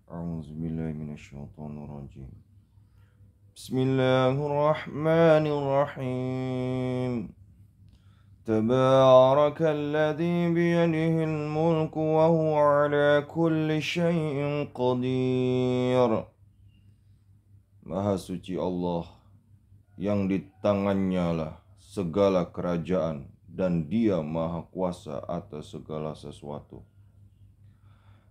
A'udzubillahi minasyaitonirrajim. Bismillahirrahmanirrahim. Tabarakalladzi biyadihil mulku wa huwa ala kulli syai'in qadir. Maha suci Allah yang di tangannya lah segala kerajaan dan Dia maha kuasa atas segala sesuatu.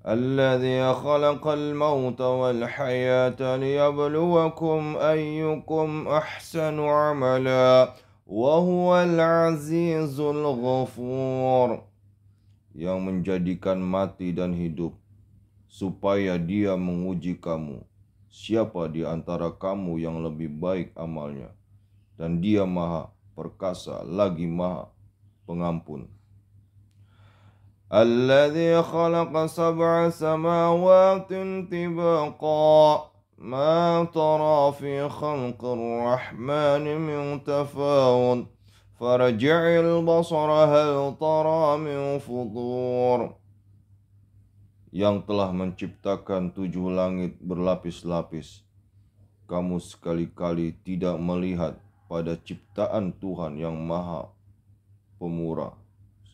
الذي خلق الموت والحياة ليبلوكم أيكم أحسن عملا وهو العزيز الغفور, yang menjadikan mati dan hidup supaya Dia menguji kamu siapa di antara kamu yang lebih baik amalnya, dan Dia maha perkasa lagi maha pengampun. الذي خلق 7 سماوات طباقا ما ترى في خلق الرحمن من تفاوت فارجع البصر هل ترى من فطور, yang telah menciptakan 7 langit berlapis-lapis. Kamu sekali-kali tidak melihat pada ciptaan Tuhan yang maha pemurah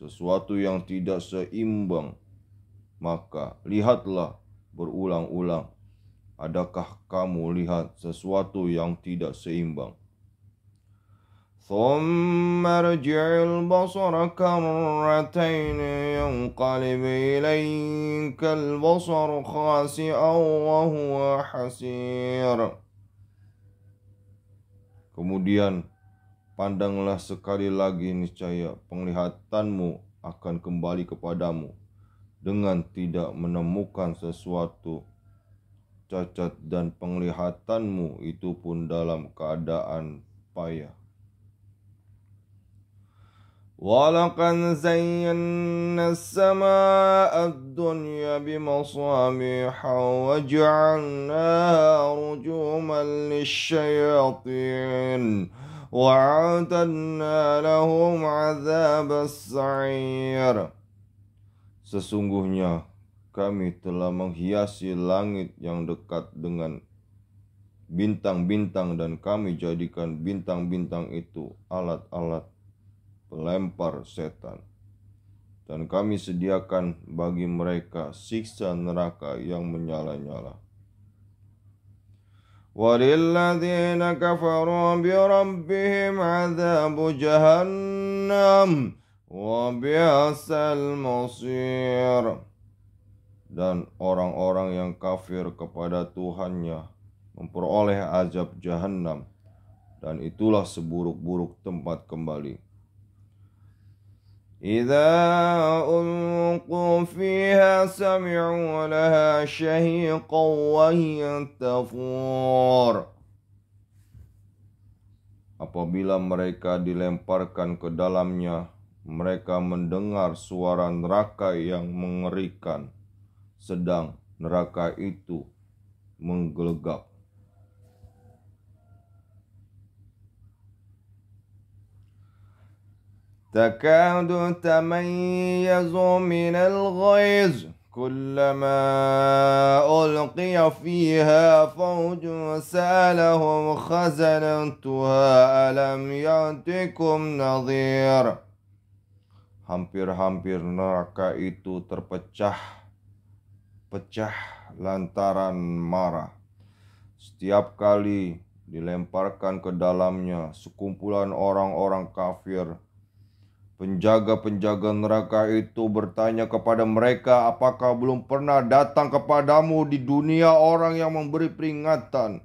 sesuatu yang tidak seimbang, maka lihatlah berulang-ulang. Adakah kamu lihat sesuatu yang tidak seimbang? ثُمَّ ارْجِعِ الْبَصَرَ كَرَّتَيْنِ يَنْقَلِبْ إِلَيْكَ الْبَصَرُ خَاسِئًا وَهُوَ حَسِيرٌ. Kemudian pandanglah sekali lagi, niscaya penglihatanmu akan kembali kepadamu dengan tidak menemukan sesuatu cacat, dan penglihatanmu itu pun dalam keadaan payah. وَلَقَدْ زَيَّنَّا السَّمَاءَ الدُّنْيَا بِمَصَابِيحَ وَجَعَلْنَاهَا رُجُومًا لِلشَّيَاطِينِ وَأَعْتَدْنَا لَهُمْ عَذَابَ السَّعِيرِ. Sesungguhnya kami telah menghiasi langit yang dekat dengan bintang-bintang, dan kami jadikan bintang-bintang itu alat-alat pelempar setan, dan kami sediakan bagi mereka siksa neraka yang menyala-nyala. وَلِلَّذِينَ كَفَرُوا بِرَبِّهِمْ عَذَابُ جَهَنَّمَ وَبِئْسَ الْمَصِيرُ. Dan orang-orang yang kafir kepada Tuhannya memperoleh azab Jahannam, dan itulah seburuk-buruk tempat kembali. إِذَا أُلْقُوا فِيهَا سَمِعُوا لَهَا شَهِيقًا وَهِيَ تَفُورُ. Apabila mereka dilemparkan ke dalamnya, mereka mendengar suara neraka yang mengerikan, sedang neraka itu menggelegak. تكاد تميز من الغيظ كلما ألقي فيها فوج سألهم خزنتها ألم يأتكم نذير. Hampir-hampir neraka itu terpecah lantaran marah. Setiap kali dilemparkan ke dalamnya sekumpulan orang-orang kafir, penjaga-penjaga neraka itu bertanya kepada mereka, apakah belum pernah datang kepadamu di dunia orang yang memberi peringatan?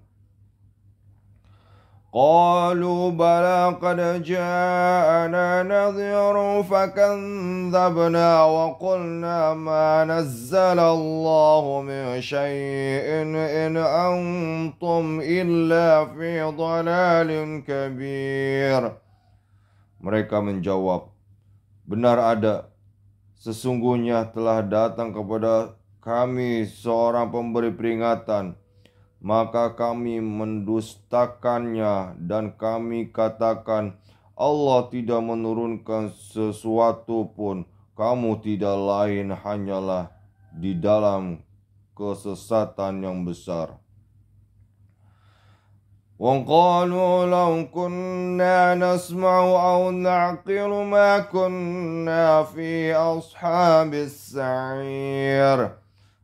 Qalu bala qad ja'ana nadhirun fakadzabna wa qulna ma nazzala Allahu min syai'in in antum illa fi dhalalin kabir. Mereka menjawab, benar ada, sesungguhnya telah datang kepada kami seorang pemberi peringatan, maka kami mendustakannya dan kami katakan, Allah tidak menurunkan sesuatu pun, kamu tidak lain hanyalah di dalam kesesatan yang besar. وَقَالُوا لَوْ كُنَّا نَسْمَعُ أَوْ نَعْقِلُ مَا كُنَّا فِي أَصْحَابِ السَّعِيرِ.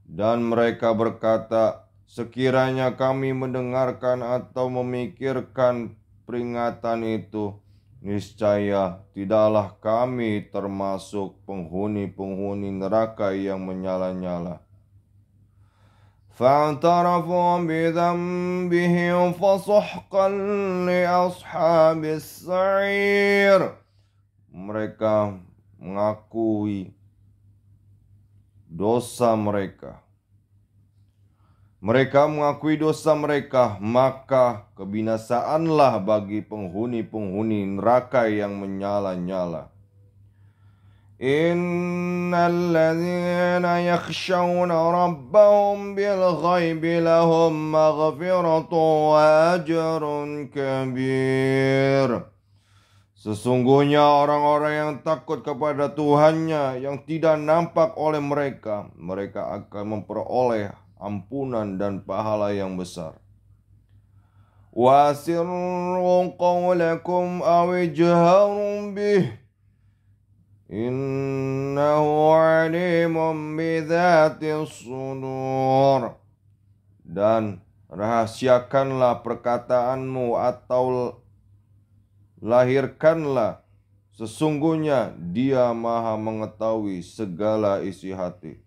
Dan mereka berkata, sekiranya kami mendengarkan atau memikirkan peringatan itu, niscaya tidaklah kami termasuk penghuni-penghuni neraka yang menyala-nyala. فاعترفوا بذنبهم فسحقا لأصحاب السعير. Mereka mengakui dosa mereka. Mereka mengakui dosa mereka, maka kebinasaanlah bagi penghuni-penghuni neraka yang menyala-nyala. Innal ladzina yakhshawna rabbahum bil ghaibi lahum maghfiratun wa ajrun kabir. Sesungguhnya orang-orang yang takut kepada Tuhannya yang tidak nampak oleh mereka, mereka akan memperoleh ampunan dan pahala yang besar. Wasirru qawlakum aw ijharu bih. Innahu alimun bidzatis sudur. Dan rahasiakanlah perkataanmu atau lahirkanlah, sesungguhnya Dia Maha mengetahui segala isi hati.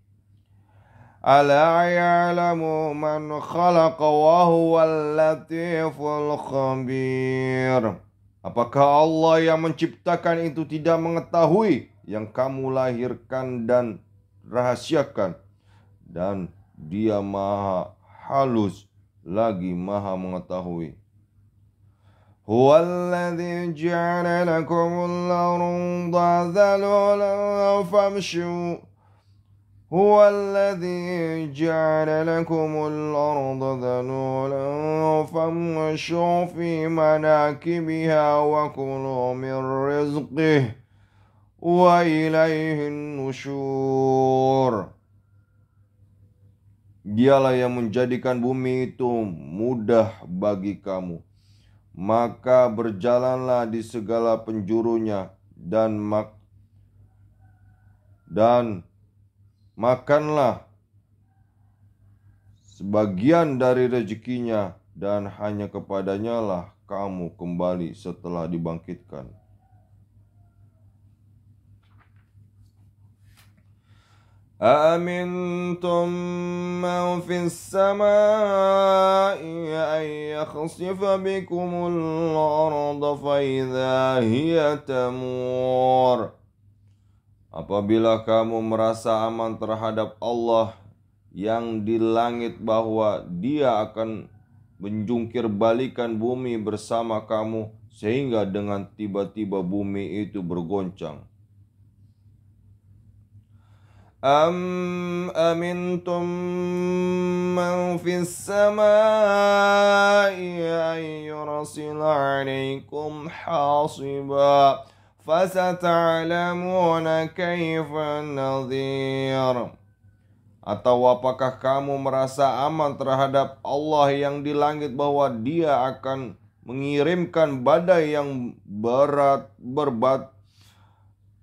Ala ya'lamu man khalaqa wa huwal latiful khabir. Apakah Allah yang menciptakan itu tidak mengetahui yang kamu lahirkan dan rahasiakan? Dan Dia Maha halus lagi Maha mengetahui. Huwallazi ja'ala lakumul arda dhalulan famshu. Huwallazi ja'ala lakumul arda dhalulan famshu fi manakibiha wa kulu min rizqihi wa ilaihin nusyur. Dialah yang menjadikan bumi itu mudah bagi kamu, maka berjalanlah di segala penjurunya dan makanlah sebagian dari rezekinya, dan hanya kepadanya lah kamu kembali setelah dibangkitkan. أَأَمِنْتُمْ مَنْ فِي السَّمَاءِ أَنْ يَخْسِفَ بِكُمُ الْأَرْضَ فَإِذَا هِيَ تَمُورُ. Apabila kamu merasa aman terhadap Allah yang di langit bahwa Dia akan menjungkir balikan bumi bersama kamu, sehingga dengan tiba-tiba bumi itu bergoncang. Amintum man fis samai an yursila alaikum hasiba fasata'lamuna kaifa nadhir. Atau apakah kamu merasa aman terhadap Allah yang di langit bahwa Dia akan mengirimkan badai yang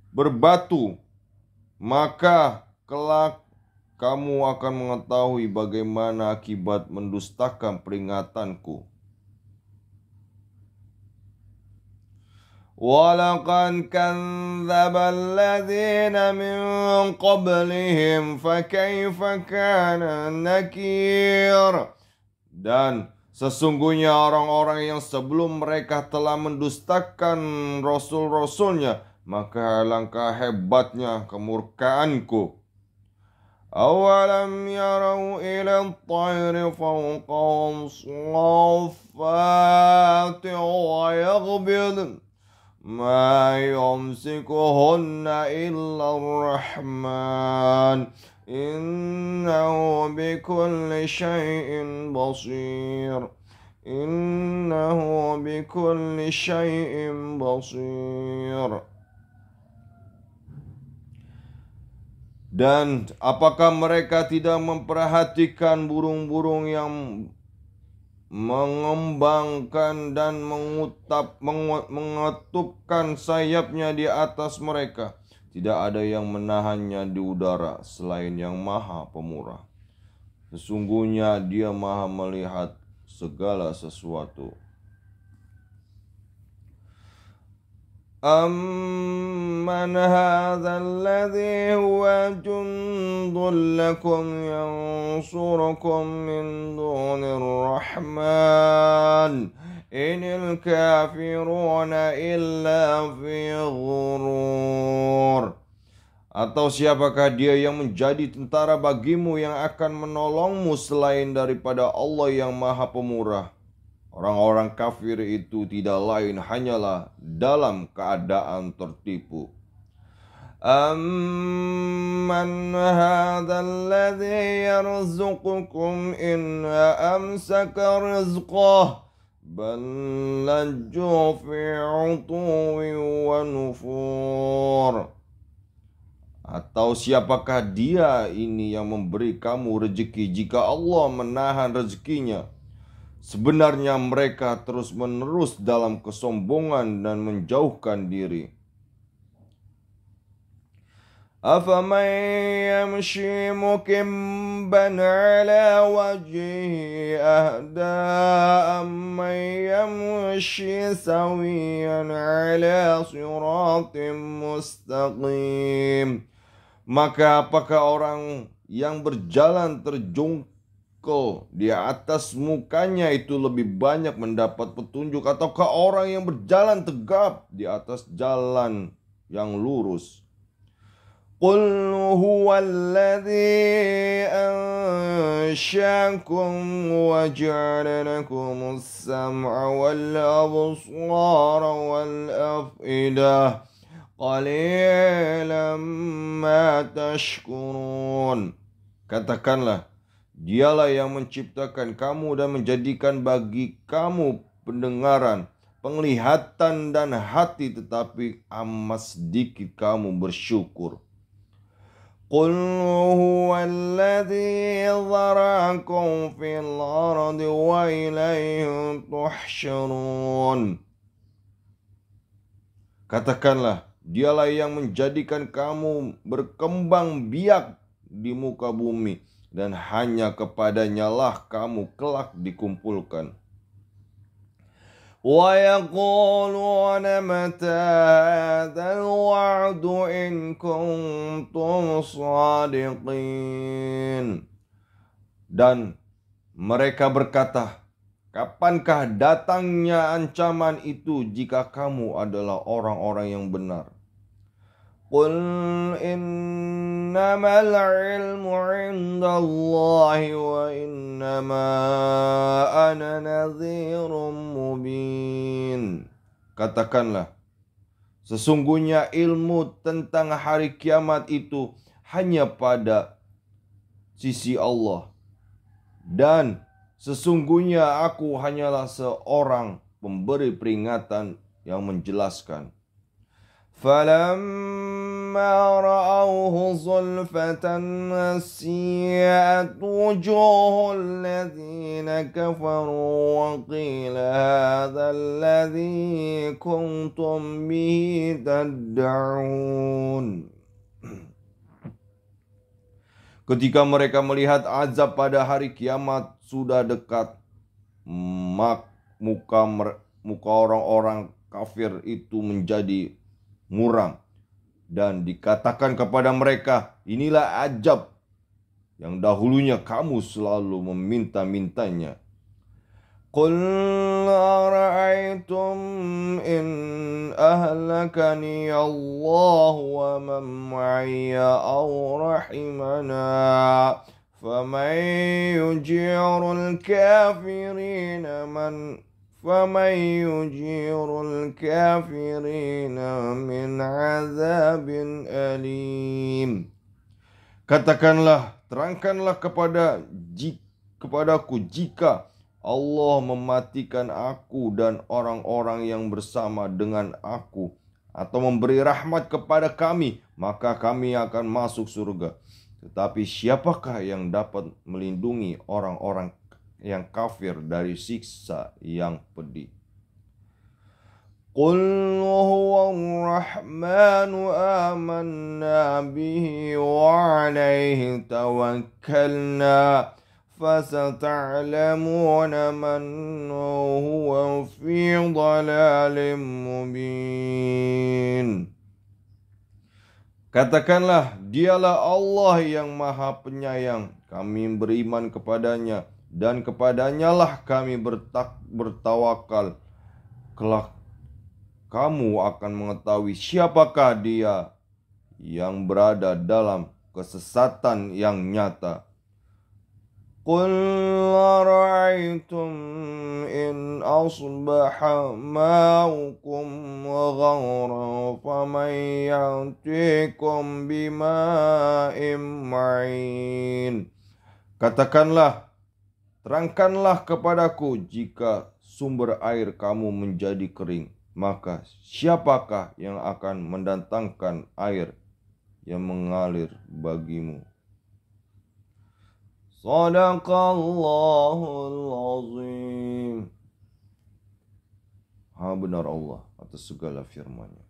berbatu, maka kelak kamu akan mengetahui bagaimana akibat mendustakan peringatanku. وَلَقَدْ كَذَّبَ الَّذِينَ مِنْ قَبْلِهِمْ فَكَيْفَ كَانَ نَكِيرٌ. Dan sesungguhnya orang-orang yang sebelum mereka telah mendustakan rasul-rasulnya, maka alangkah hebatnya kemurkaanku. Awalam yarau ila at-tayri fawqahum saffati wa yaghbidun ma yumsikuhunna illa ar-rahman innahu bikulli shay'in basir. Innahu bikulli shay'in basir. Dan apakah mereka tidak memperhatikan burung-burung yang mengembangkan dan mengetupkan sayapnya di atas mereka? Tidak ada yang menahannya di udara selain Yang Maha Pemurah. Sesungguhnya Dia Maha melihat segala sesuatu. أَمَّنْ هَذَا الَّذِي هُوَ جُنْدٌ لَكُمْ يَنْصُرُكُمْ مِنْ دُونِ الرَّحْمَنِ إِنِ الْكَافِرُونَ إِلَّا فِي غُرُورٍ. Atau siapakah Dia yang menjadi tentara bagimu yang akan menolongmu selain daripada Allah yang Maha Pemurah? Orang-orang kafir itu tidak lain hanyalah dalam keadaan tertipu. Amman hadzal ladzi yarzuqukum in amsaka rizqah bal lajju fi 'utuwin wa nufur. Atau siapakah Dia ini yang memberi kamu rezeki jika Allah menahan rezekinya? Sebenarnya mereka terus-menerus dalam kesombongan dan menjauhkan diri. Afaman yamshi mukibban ala wajhihi ahda amman yamshi sawiyan ala siratim mustaqim. Maka apakah orang yang berjalan terjungkal di atas mukanya itu lebih banyak mendapat petunjuk, ataukah orang yang berjalan tegap di atas jalan yang lurus? Qul huwallazi ansha'akum wa ja'ala lakumus sam'a wal absara wal af'idah qalilan ma tashkurun. Katakanlah, Dialah yang menciptakan kamu dan menjadikan bagi kamu pendengaran, penglihatan dan hati, tetapi amat sedikit kamu bersyukur. Qul huwallazi dzara'akum fil ardi wa ilaihi tuhsyarun. Katakanlah, Dialah yang menjadikan kamu berkembang biak di muka bumi, dan hanya kepadanya lah kamu kelak dikumpulkan. Wa yaquluna mata hadzal wa'du in kuntum shadiqin. Dan mereka berkata, kapankah datangnya ancaman itu jika kamu adalah orang-orang yang benar? Qul innamal ilmu 'indallahi wa innama ana nadhirun mubin. Katakanlah, sesungguhnya ilmu tentang hari kiamat itu hanya pada sisi Allah, dan sesungguhnya aku hanyalah seorang pemberi peringatan yang menjelaskan. فَلَمَّا رَأَوْهُ زُلْفَةً سِيئَتْ وُجُوهُ الَّذِينَ كَفَرُوا وَقِيلَ هَذَا الَّذِي كُنْتُمْ بِهِ تَدَّعُونَ. Ketika mereka melihat azab pada hari kiamat sudah dekat, muka orang-orang kafir itu menjadi muram, dan dikatakan kepada mereka, inilah azab yang dahulunya kamu selalu meminta-mintanya. Qul ara'aytum in ahlakani Allah wa man ma'iyya aw rahimana faman yujirul kafirina فَمَنْ يُجِيرُ الْكَافِرِينَ مِنْ عَذَابٍ أَلِيمٍ. Katakanlah, terangkanlah kepadaku jika Allah mematikan aku dan orang-orang yang bersama dengan aku, atau memberi rahmat kepada kami, maka kami akan masuk surga. Tetapi siapakah yang dapat melindungi orang-orang yang kafir dari siksa yang pedih? Qul huwa ar-Rahmanu amanna bihi wa alaihi tawakkalna fasata'lamuna man huwa fi dhalalim mubin. Katakanlah, dialah Allah yang maha penyayang, kami beriman kepadanya, dan kepadanya lah kami bertawakal. Kelak kamu akan mengetahui siapakah dia yang berada dalam kesesatan yang nyata. Qul ara'aytum in asbaha ma'ukum ghawran faman ya'tikum bima'in ma'in. Katakanlah, terangkanlah kepadaku jika sumber air kamu menjadi kering, maka siapakah yang akan mendatangkan air yang mengalir bagimu? Shadaqallahul azim. Benar Allah atas segala firman-Nya.